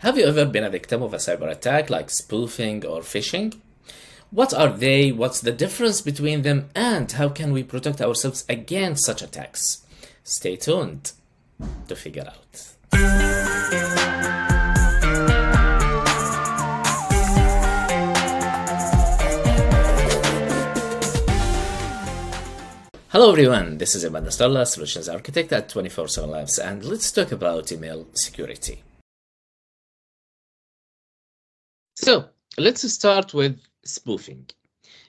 Have you ever been a victim of a cyber attack like spoofing or phishing? What are they? What's the difference between them? And how can we protect ourselves against such attacks? Stay tuned to figure out. Hello everyone, this is Imad Nasrallah, Solutions Architect at 24/7 Labs, and let's talk about email security. So, let's start with spoofing.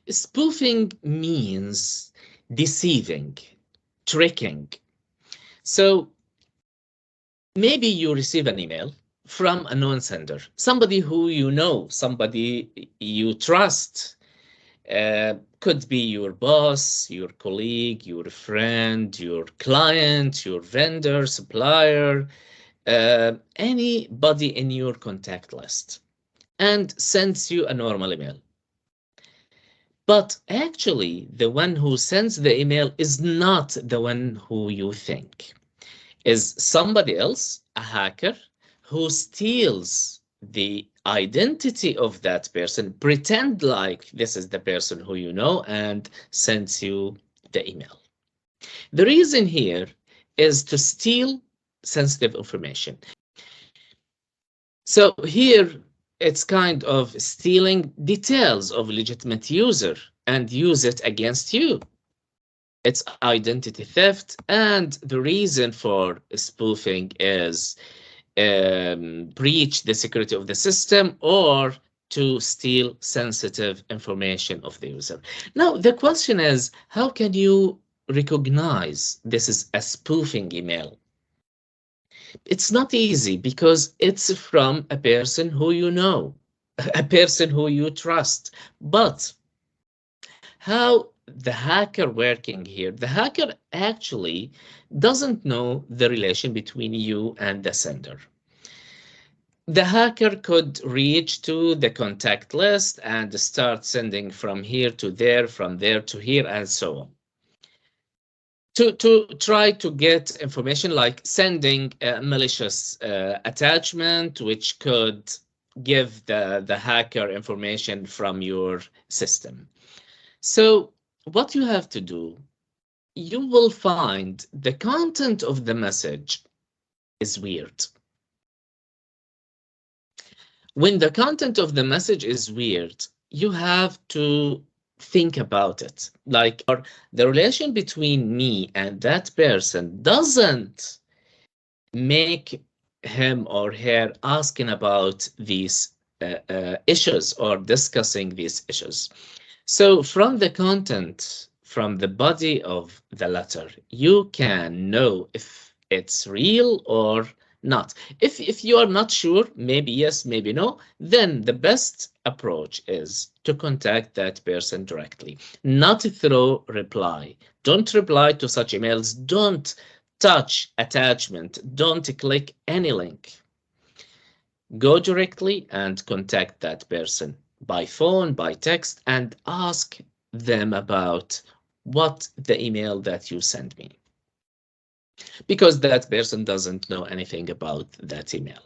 Spoofing means deceiving, tricking. So, maybe you receive an email from a known sender, somebody who you know, somebody you trust. Could be your boss, your colleague, your friend, your client, your vendor, supplier, anybody in your contact list, and sends you a normal email. But actually, the one who sends the email is not the one who you think. Is somebody else, a hacker, who steals the identity of that person, pretend like this is the person who you know, and sends you the email. The reason here is to steal sensitive information. So here it's kind of stealing details of a legitimate user and use it against you. It's identity theft, and the reason for spoofing is breach the security of the system or to steal sensitive information of the user. Now, the question is, how can you recognize this is a spoofing email? It's not easy because it's from a person who you know, a person who you trust. But how the hacker working here, the hacker actually doesn't know the relation between you and the sender. The hacker could reach to the contact list and start sending from here to there, from there to here, and so on. To try to get information, like sending a malicious attachment, which could give the hacker information from your system. So what you have to do, you will find the content of the message is weird. When the content of the message is weird, you have to think about it. Like, or the relation between me and that person doesn't make him or her asking about these issues or discussing these issues. So from the content, from the body of the letter, you can know if it's real or not. If you are not sure, maybe yes, maybe no, then the best approach is to contact that person directly, not through reply. Don't reply to such emails. Don't touch attachment. Don't click any link. Go directly and contact that person by phone, by text, and ask them about what the email that you sent me, because that person doesn't know anything about that email.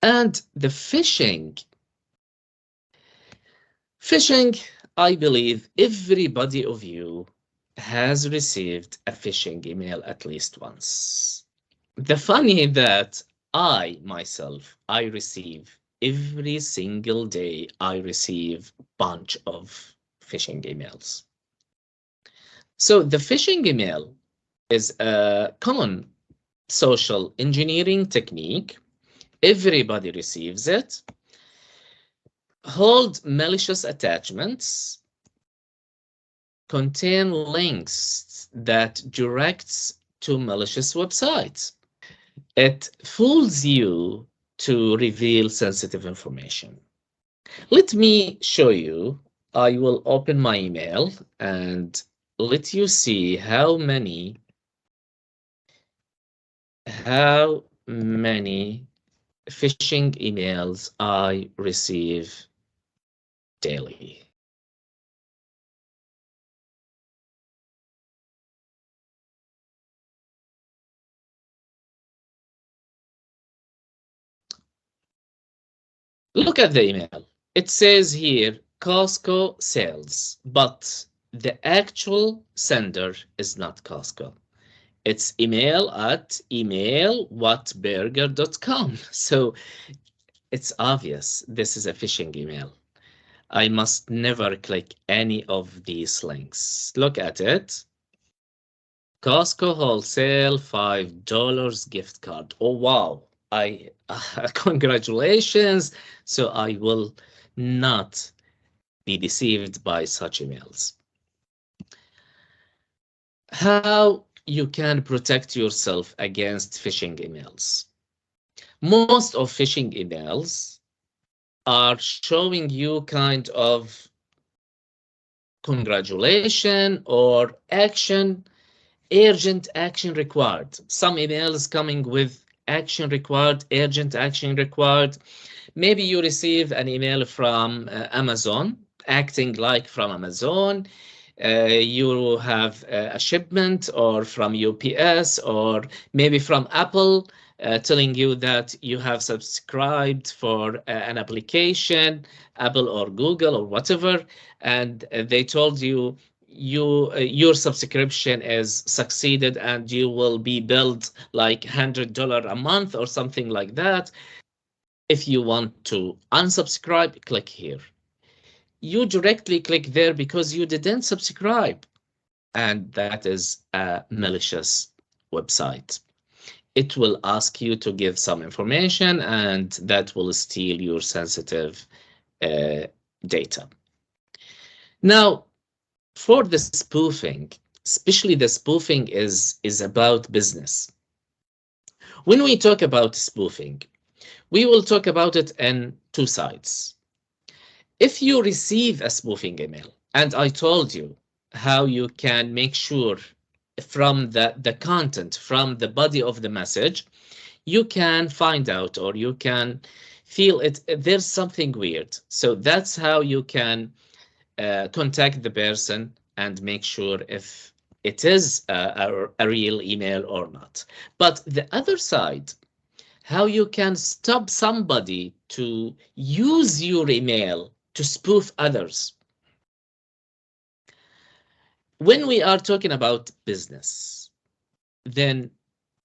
And the phishing, I believe everybody of you has received a phishing email at least once. The funny that I myself, I receive every single day, I receive a bunch of phishing emails. So the phishing email is a common social engineering technique. Everybody receives it. Hold malicious attachments, contain links that directs to malicious websites. It fools you to reveal sensitive information. Let me show you. I will open my email and let you see how many phishing emails I receive daily. Look at the email. It says here Costco sales, but the actual sender is not Costco. It's email at email@burger.com. So it's obvious this is a phishing email. I must never click any of these links. Look at it. Costco wholesale $5 gift card. Oh wow. I congratulations. So I will not be deceived by such emails. How you can protect yourself against phishing emails. Most of phishing emails are showing you kind of congratulation or action, urgent action required. Some emails coming with action required, urgent action required. Maybe you receive an email from Amazon, acting like from Amazon. You have a shipment, or from UPS, or maybe from Apple, telling you that you have subscribed for an application, Apple or Google or whatever, and they told you your subscription is succeeded and you will be billed like $100 a month or something like that. If you want to unsubscribe, click here. You directly click there because you didn't subscribe, and that is a malicious website. It will ask you to give some information, and that will steal your sensitive data. Now, for the spoofing, especially the spoofing is about business. When we talk about spoofing, we will talk about it in two sides. If you receive a spoofing email, and I told you how you can make sure from the content, from the body of the message, you can find out, or you can feel it, there's something weird. So that's how you can contact the person and make sure if it is a real email or not. But the other side, how you can stop somebody to use your email to spoof others. When we are talking about business, then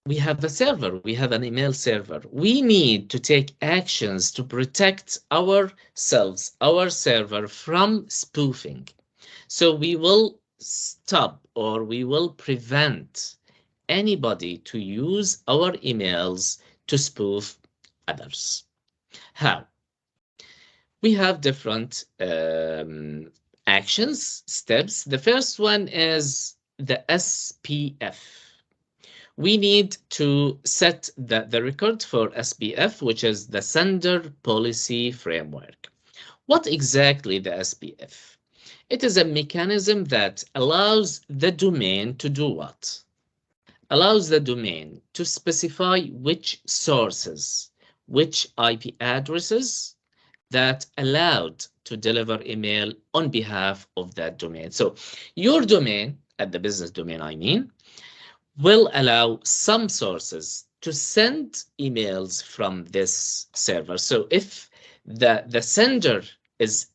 we have a server, we have an email server. We need to take actions to protect ourselves, our server, from spoofing. So we will stop, or we will prevent anybody to use our emails to spoof others. How? We have different actions, steps. The first one is the SPF. We need to set the record for SPF, which is the Sender Policy Framework. What exactly the SPF? It is a mechanism that allows the domain to do what? Allows the domain to specify which sources, which IP addresses that allowed to deliver email on behalf of that domain. So your domain, at the business domain, I mean, will allow some sources to send emails from this server. So if the sender is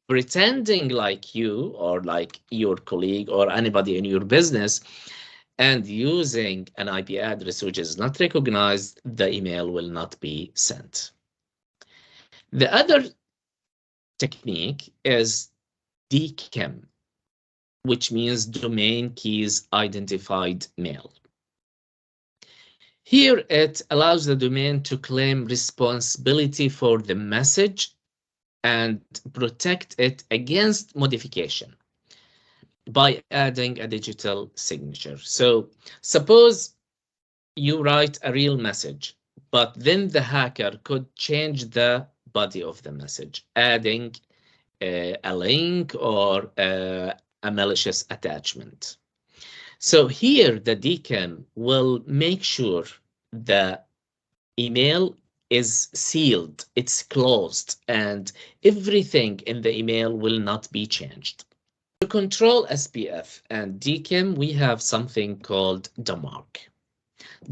pretending like you, or like your colleague, or anybody in your business, and using an IP address which is not recognized, the email will not be sent. The other technique is DKIM, which means Domain Keys Identified Mail. Here it allows the domain to claim responsibility for the message and protect it against modification by adding a digital signature. So suppose you write a real message, but then the hacker could change the body of the message, adding a link or a malicious attachment. So here the DKIM will make sure the email is sealed, it's closed, and everything in the email will not be changed. To control SPF and DKIM, we have something called DMARC.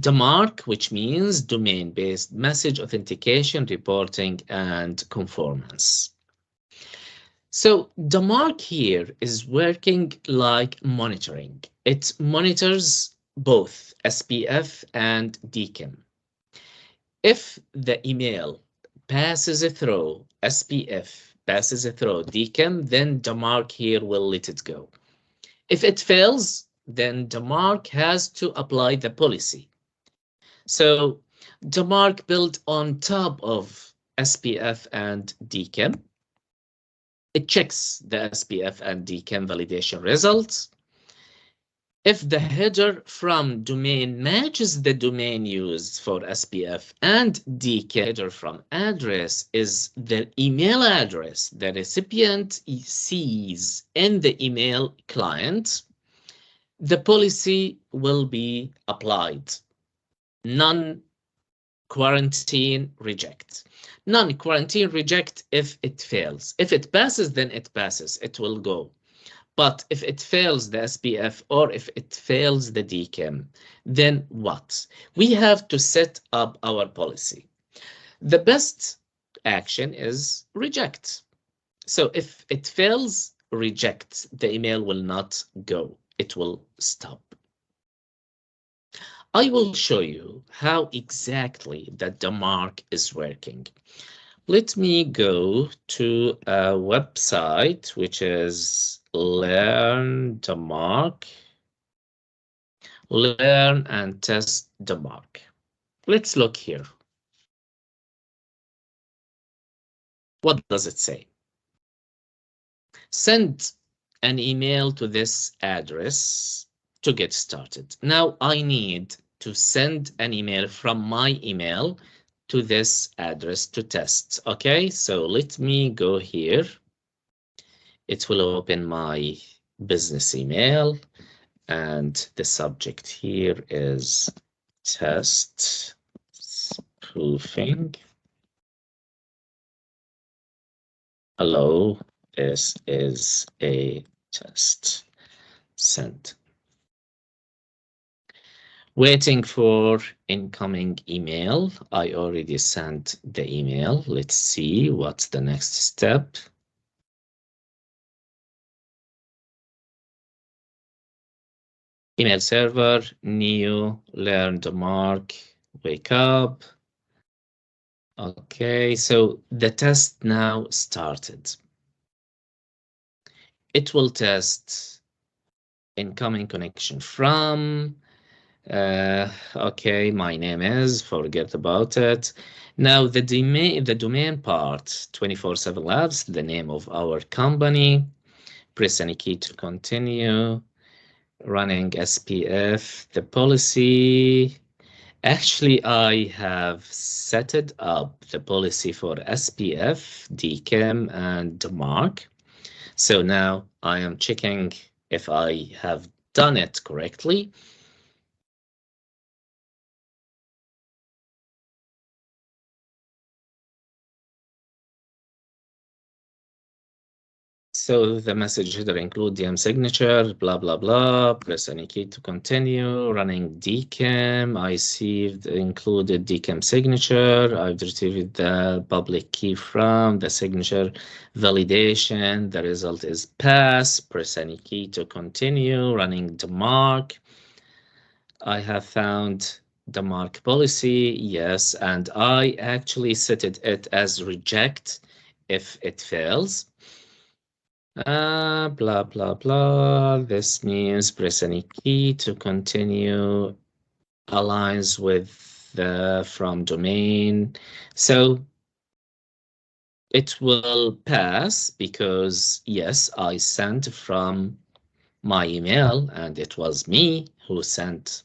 DMARC, which means domain-based message authentication, reporting, and conformance. So DMARC here is working like monitoring. It monitors both SPF and DKIM. If the email passes through SPF, passes through DKIM, then DMARC here will let it go. If it fails, then DMARC has to apply the policy. So DMARC built on top of SPF and DKIM. It checks the SPF and DKIM validation results. If the header from domain matches the domain used for SPF and DKIM, header from address is the email address the recipient sees in the email client, the policy will be applied. Non-quarantine reject. Non-quarantine reject if it fails. If it passes, then it passes. It will go. But if it fails the SPF or if it fails the DKIM, then what? We have to set up our policy. The best action is reject. So if it fails, reject. The email will not go. It will stop. I will show you how exactly that DMARC is working. Let me go to a website which is Learn DMARC. Learn and test DMARC. Let's look here. What does it say? Send an email to this address to get started. Now I need to send an email from my email to this address to test. Okay, so let me go here. It will open my business email and the subject here is test spoofing. Hello, this is a test. Send. Waiting for incoming email. I already sent the email. Let's see what's the next step. Email server, new, learn DMARC, wake up. Okay, so the test now started. It will test incoming connection from, okay, my name is, forget about it. Now the domain part, 24/7 Labs, the name of our company. Press any key to continue. Running SPF, the policy. Actually, I have set it up, the policy for SPF, DKIM, and DMARC. So now I am checking if I have done it correctly. So the message header include DM signature, blah, blah, blah. Press any key to continue. Running DKIM. I see the included DKIM signature. I've retrieved the public key from the signature validation. The result is pass. Press any key to continue. Running DMARC. I have found the DMARC policy. Yes, and I actually set it as reject if it fails. Blah, blah, blah. This means press any key to continue, aligns with the from domain. So it will pass because, yes, I sent from my email and it was me who sent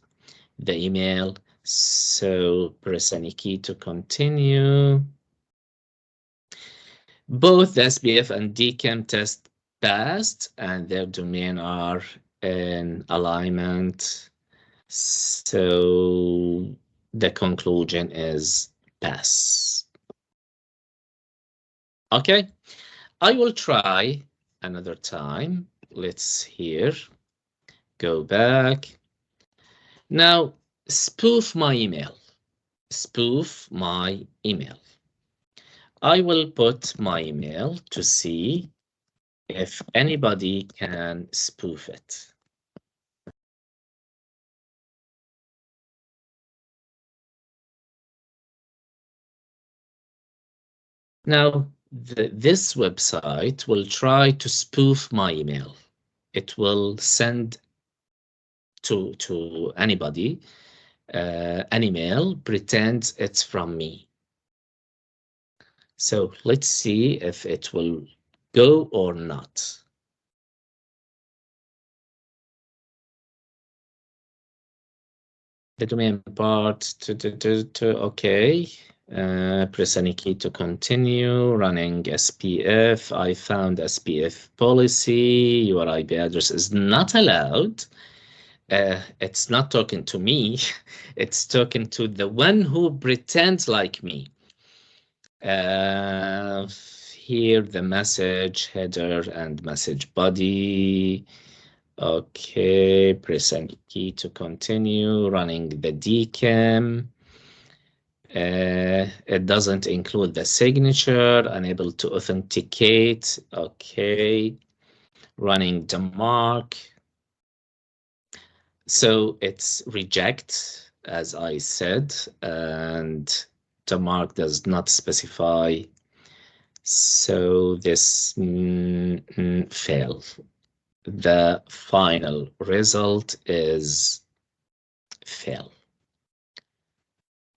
the email. So press any key to continue. Both the SPF and DKIM test passed and their domain are in alignment. So the conclusion is pass. Okay, I will try another time. Let's here go back. Now spoof my email. Spoof my email. I will put my email to see if anybody can spoof it. Now, this website will try to spoof my email. It will send to anybody an email, pretends it's from me. So let's see if it will go or not. The domain part, okay. Press any key to continue. Running SPF. I found SPF policy. Your IP address is not allowed. It's not talking to me. It's talking to the one who pretends like me. Here the message header and message body. Okay, press any key to continue. Running the DKIM. It doesn't include the signature. Unable to authenticate. Okay. Running DMARC. So it's reject, as I said, and DMARC does not specify. So this fail. The final result is fail.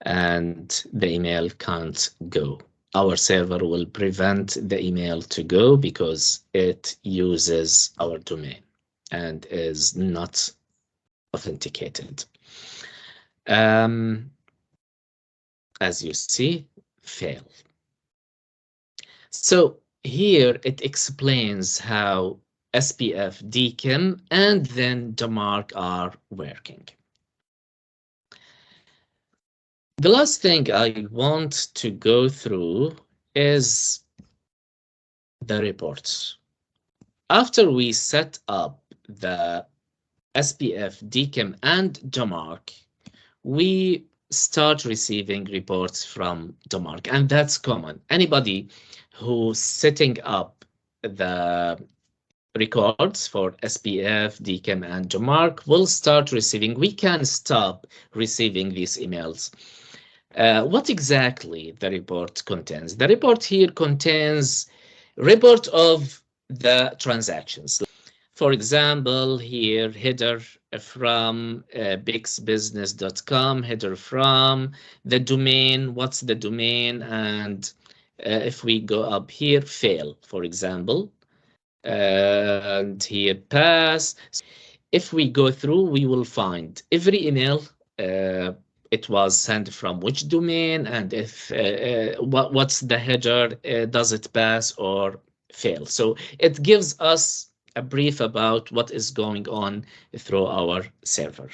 And the email can't go. Our server will prevent the email to go because it uses our domain and is not authenticated. As you see, fail. So here it explains how SPF, DKIM, and then DMARC are working. The last thing I want to go through is the reports. After we set up the SPF, DKIM, and DMARC, we start receiving reports from DMARC, and that's common. Anybody who's setting up the records for SPF, DKIM, and DMARC will start receiving. We can stop receiving these emails. What exactly the report contains? The report here contains report of the transactions. For example, here, header from bixbusiness.com, header from the domain, what's the domain, and if we go up here, fail, for example, and here, pass. If we go through, we will find every email, it was sent from which domain, and if what's the header, does it pass or fail. So it gives us a brief about what is going on through our server.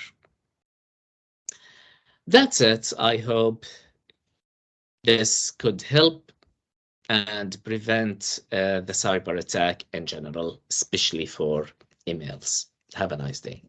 That's it. I hope this could help and prevent the cyber attack in general, especially for emails. Have a nice day.